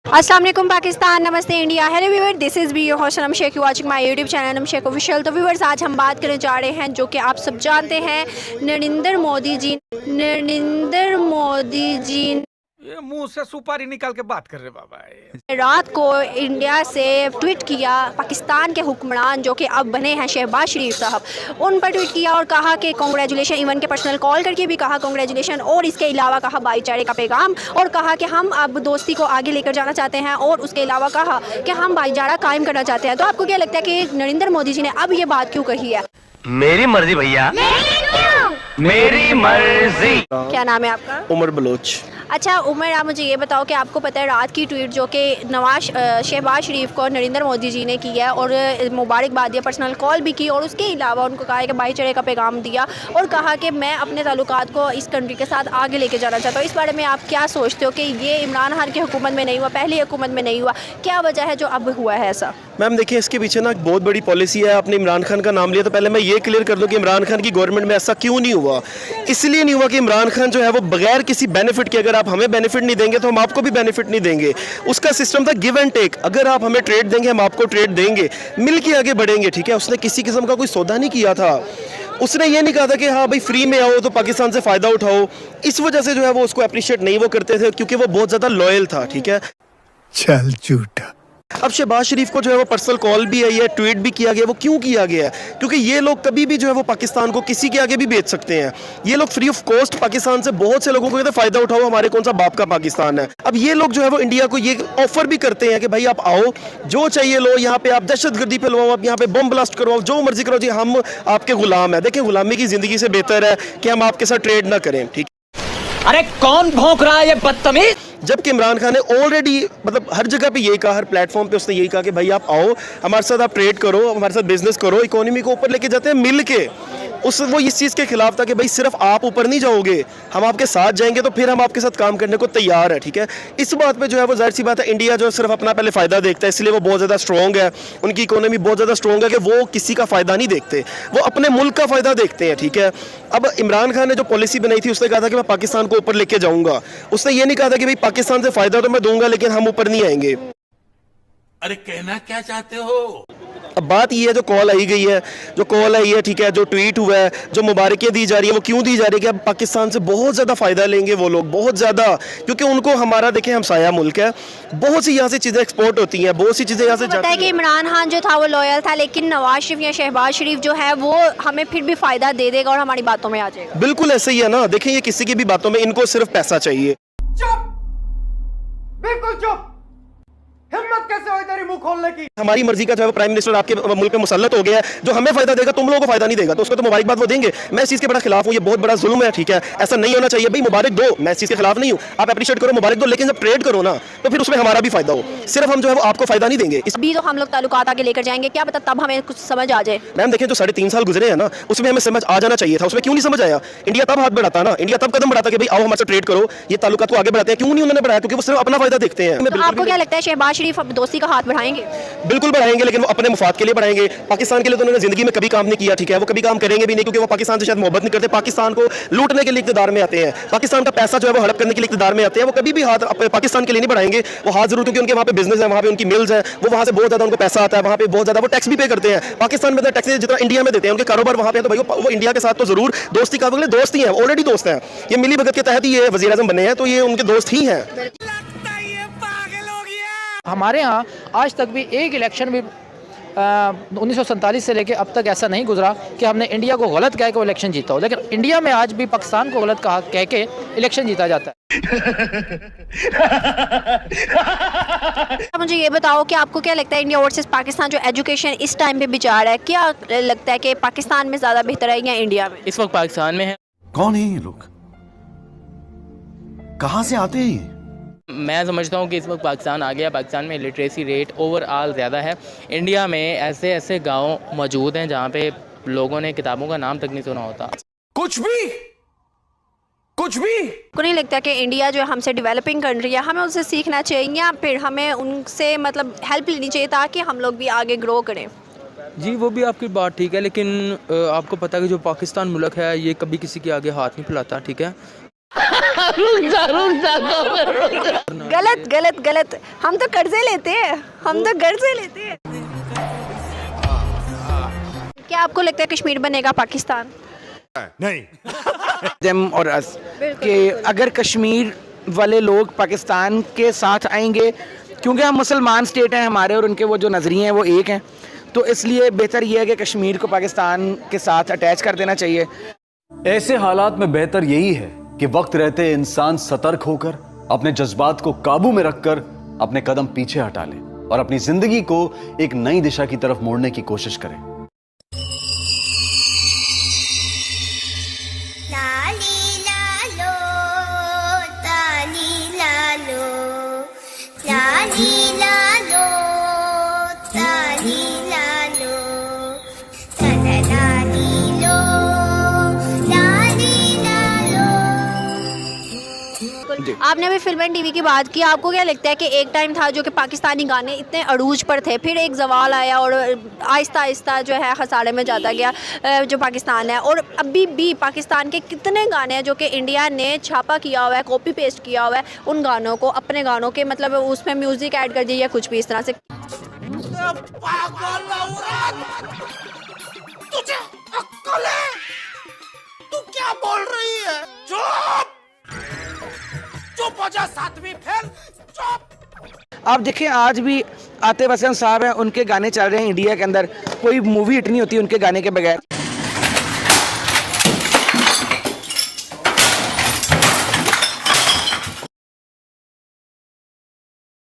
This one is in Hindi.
अस्सलाम वालेकुम पाकिस्तान, नमस्ते India, hello viewer, this is be your host Nam Shaikh, watching my YouTube channel Nam Shaikh official. तो व्यूअर्स, आज हम बात करने जा रहे हैं जो कि आप सब जानते हैं, नरेंद्र मोदी जी ये मुंह से सुपारी निकाल के बात कर रहे बाबा। रात को इंडिया से ट्वीट किया पाकिस्तान के हुक्मरान जो कि अब बने हैं शहबाज शरीफ साहब, उन पर ट्वीट किया और कहा कि कॉन्ग्रेचुलेशन, इवन के पर्सनल कॉल करके भी कहा कॉन्ग्रेचुलेशन, और इसके अलावा कहा भाईचारे का पैगाम, और कहा कि हम अब दोस्ती को आगे लेकर जाना चाहते हैं, और उसके अलावा कहा कि हम भाईचारा कायम करना चाहते हैं। तो आपको क्या लगता है कि नरेंद्र मोदी जी ने अब ये बात क्यों कही है? मेरी मर्जी भैया, मेरी मर्जी। क्या नाम है आपका? उमर बलोच। अच्छा उमर, आप मुझे ये बताओ कि आपको पता है रात की ट्वीट जो कि शहबाज शरीफ को नरेंद्र मोदी जी ने की है, और मुबारकबाद दिया, पर्सनल कॉल भी की, और उसके अलावा उनको कहा है कि भाईचारे का पैगाम दिया, और कहा कि मैं अपने ताल्लुकात को इस कंट्री के साथ आगे लेके जाना चाहता हूँ। इस बारे में आप क्या सोचते हो कि ये इमरान खान की हुकूमत में नहीं हुआ, पहली हुकूमत में नहीं हुआ, क्या वजह है जो अब हुआ है ऐसा? मैम देखिए, इसके पीछे ना एक बहुत बड़ी पॉलिसी है। आपने इमरान खान का नाम लिया तो पहले मैं ये क्लियर कर दूं कि इमरान खान की गवर्नमेंट में ऐसा क्यों नहीं हुआ। इसलिए नहीं हुआ कि इमरान खान जो है वो बगैर किसी बेनिफिट के, अगर आप हमें बेनिफिट नहीं देंगे तो हम आपको भी बेनिफिट नहीं देंगे। उसका सिस्टम था गिव एंड टेक। अगर आप हमें ट्रेड देंगे, हम आपको ट्रेड देंगे, मिल के आगे बढ़ेंगे। ठीक है, उसने किसी किस्म का कोई सौदा नहीं किया था। उसने ये नहीं कहा था कि हाँ भाई फ्री में आओ तो पाकिस्तान से फ़ायदा उठाओ। इस वजह से जो है वो उसको अप्रिशिएट नहीं वो करते थे, क्योंकि वो बहुत ज़्यादा लॉयल था। ठीक है, चल झूठा। अब शहबाज शरीफ को जो है वो पर्सनल कॉल भी आई है, ट्वीट भी किया गया। वो क्यों किया गया है? क्योंकि ये लोग कभी भी जो है वो पाकिस्तान को किसी के आगे भी बेच सकते हैं। ये लोग फ्री ऑफ कॉस्ट पाकिस्तान से बहुत से लोगों को कहते हैं फ़ायदा उठाओ, हमारे कौन सा बाप का पाकिस्तान है। अब ये लोग जो है वो इंडिया को ये ऑफर भी करते हैं कि भाई आप आओ, जो चाहिए लो, यहाँ पे आप दहशतगर्दी फैलवाओ, आप यहाँ पे बम ब्लास्ट करवाओ, जो मर्जी करो जी, हम आपके गुलाम है। देखिए, गुलामी की ज़िंदगी से बेहतर है कि हम आपके साथ ट्रेड ना करें। ठीक, अरे कौन भौंक रहा है ये बदतमीज? जबकि इमरान खान ने ऑलरेडी मतलब हर जगह पे यही कहा, हर प्लेटफॉर्म पे उसने यही कहा कि भाई आप आओ, हमारे साथ आप ट्रेड करो, हमारे साथ बिजनेस करो, इकोनॉमी को ऊपर लेके जाते हैं मिल के। वो इस चीज़ के खिलाफ था कि भाई सिर्फ आप ऊपर नहीं जाओगे, हम आपके साथ जाएंगे, तो फिर हम आपके साथ काम करने को तैयार है। ठीक है, इस बात पे जो है वो जाहिर सी बात है, इंडिया जो सिर्फ अपना पहले फ़ायदा देखता है, इसलिए वो बहुत ज़्यादा स्ट्रॉन्ग है। उनकी इकोनॉमी बहुत ज़्यादा स्ट्रॉन्ग है कि वो किसी का फ़ायदा नहीं देखते, वो अपने मुल्क का फ़ायदा देखते हैं। ठीक है, अब इमरान खान ने जो पॉलिसी बनाई थी, उसने कहा था कि मैं पाकिस्तान को ऊपर लेके जाऊँगा। उसने ये नहीं कहा था कि भाई पाकिस्तान से फ़ायदा तो मैं दूंगा लेकिन हम ऊपर नहीं आएंगे। अरे कहना क्या चाहते हो? अब बात ये है, जो कॉल आई गई है, जो कॉल आई है, ठीक है, जो ट्वीट हुआ है, जो मुबारकें दी जा रही है, वो क्यों दी जा रही है कि अब पाकिस्तान से बहुत ज़्यादा फ़ायदा लेंगे वो लोग, बहुत ज़्यादा, क्योंकि उनको हमारा देखें हमसाया मुल्क है, बहुत सी यहाँ से चीज़ें एक्सपोर्ट होती हैं, बहुत सी चीज़ें यहाँ से पता है कि इमरान खान जो था वो लॉयल था, लेकिन नवाज शरीफ या शहबाज शरीफ जो है वो हमें फिर भी फ़ायदा दे देगा और हमारी बातों में आ जाएगा। बिल्कुल ऐसे ही है ना। देखें, ये किसी की भी बातों में, इनको सिर्फ पैसा चाहिए। चुप, बिल्कुल चुप। हिम्मत कैसे हुई तेरी मुंह खोलने की? हमारी मर्जी का जो है प्राइम मिनिस्टर आपके मुल्क में मुसल्लत हो गया है, जो हमें फायदा देगा, तुम लोगों को फायदा नहीं देगा, तो उसको तो मुबारकबाद वो देंगे। मैं इस चीज़ के बड़ा खिलाफ हूँ, ये बहुत बड़ा जुल्म है। ठीक है, ऐसा नहीं होना चाहिए। भाई मुबारक दो, मैं इस चीज़ के खिलाफ नहीं हूँ, आप अप्रिशिएट करो, मुबारक दो, लेकिन जब ट्रेड करो ना तो फिर उसमें हमारा भी फायदा हो। सिर्फ हम जो है वो आपको फायदा नहीं देंगे। अभी तो हम लोग ताल्लुकात आगे लेकर जाएंगे, क्या पता तब हमें कुछ समझ आ जाए। मैम देखिए, जो 3.5 साल गुजरे हैं ना, उसमें हमें समझ आ जाना चाहिए था। उसमें क्यों नहीं समझ आया? इंडिया तब हाथ बढ़ाता ना, इंडिया तब कदम बढ़ाता कि भाई आओ हमारे साथ ट्रेड करो, ये ताल्लुकात को आगे बढ़ाते हैं। क्यों नहीं उन्होंने बढ़ाया? क्योंकि वो सिर्फ अपना फायदा देखते हैं। तो आपको क्या लगता है शहबाज शरीफ अब दोस्ती का हाथ बढ़ाएंगे? बिल्कुल बढ़ाएंगे, लेकिन वो अपने मुफाद के लिए बढ़ाएंगे। पाकिस्तान के लिए तो उन्होंने जिंदगी में कभी काम नहीं किया। ठीक है, वो कभी काम करेंगे भी नहीं, क्योंकि वो पाकिस्तान से शायद मोहब्बत नहीं करते, पाकिस्तान को लूटने के लिए इक़्तिदार में आते हैं, पाकिस्तान का पैसा जो है वो हड़प करने के लिए इक़्तिदार में आते हैं। वो कभी भी हाथ पाकिस्तान के लिए नहीं बढ़ाएंगे। वो हाथ जरूर, क्योंकि उनके वहाँ पे बिजनेस है, वहाँ पे उनकी मिल्स है, वो वहाँ से बहुत ज़्यादा उनको पैसा आता है, वहाँ पे बहुत ज़्यादा वो टैक्स भी पे करते हैं। पाकिस्तान में टैक्स जितना इंडिया में देते हैं, उनके कारोबार वहाँ पे, तो भाई वो इंडिया के साथ तो जरूर दोस्ती का, दोस्त ही है, ऑलरेडी दोस्त हैं। ये मिली भगत के तहत ही ये वज़ीर आज़म बने हैं, तो ये उनके दोस्त ही हैं। हमारे यहाँ आज तक भी एक इलेक्शन भी 1947 से लेके अब तक ऐसा नहीं गुजरा कि हमने इंडिया को गलत कह के वो इलेक्शन जीता हो, लेकिन इंडिया में आज भी पाकिस्तान को गलत कह के इलेक्शन जीता जाता है। मुझे ये बताओ कि आपको क्या लगता है इंडिया वर्सेस पाकिस्तान जो एजुकेशन इस टाइम पे बिचार है, क्या लगता है कि पाकिस्तान में ज़्यादा बेहतर है या इंडिया में? इस वक्त पाकिस्तान में है। कौन है ये लोग? कहाँ से आते हैं ये? मैं समझता हूँ कि इस वक्त पाकिस्तान आ गया। पाकिस्तान में लिटरेसी रेट ओवरऑल ज़्यादा है। इंडिया में ऐसे ऐसे गांव मौजूद हैं जहाँ पे लोगों ने किताबों का नाम तक नहीं सुना होता। कुछ भी को नहीं लगता कि इंडिया जो हमसे डेवलपिंग कंट्री है, हमें उनसे सीखना चाहिए या फिर हमें उनसे मतलब हेल्प लेनी चाहिए ताकि हम लोग भी आगे ग्रो करें? जी वो भी आपकी बात ठीक है, लेकिन आपको पता है कि जो पाकिस्तान मुल्क है ये कभी किसी के आगे हाथ नहीं फैलाता। ठीक है, गलत गलत गलत, हम तो कर्जे लेते हैं, हम तो कर्जे लेते हैं। क्या आपको लगता है कश्मीर बनेगा पाकिस्तान? देम और अस कि अगर कश्मीर वाले लोग पाकिस्तान के साथ आएंगे, क्योंकि हम मुसलमान स्टेट हैं हमारे और उनके वो जो नज़रिए हैं वो एक हैं, तो इसलिए बेहतर ये है कि कश्मीर को पाकिस्तान के साथ अटैच कर देना चाहिए। ऐसे हालात में बेहतर यही है कि वक्त रहते इंसान सतर्क होकर अपने जज्बात को काबू में रखकर अपने कदम पीछे हटा ले और अपनी जिंदगी को एक नई दिशा की तरफ मोड़ने की कोशिश करें। आपने अभी फिल्म एंड टीवी की बात की, आपको क्या लगता है कि एक टाइम था जो कि पाकिस्तानी गाने इतने अरूज पर थे, फिर एक जवाल आया और आहिस्ता आहिस्ता जो है खसारे में जाता गया जो पाकिस्तान है, और अभी भी पाकिस्तान के कितने गाने हैं जो कि इंडिया ने छापा किया हुआ है, कॉपी पेस्ट किया हुआ है उन गानों को, अपने गानों के मतलब उसमें म्यूज़िक ऐड कर दिया या कुछ भी इस तरह से। तुझे अक्ल है? तू क्या बोल रही है? चुप चुप हो जा, सातवीं फेल, चुप। आप देखें आज भी आतिफ असलम साहब हैं, उनके गाने चल रहे हैं इंडिया के अंदर, कोई मूवी हिट नहीं होती उनके गाने के बगैर।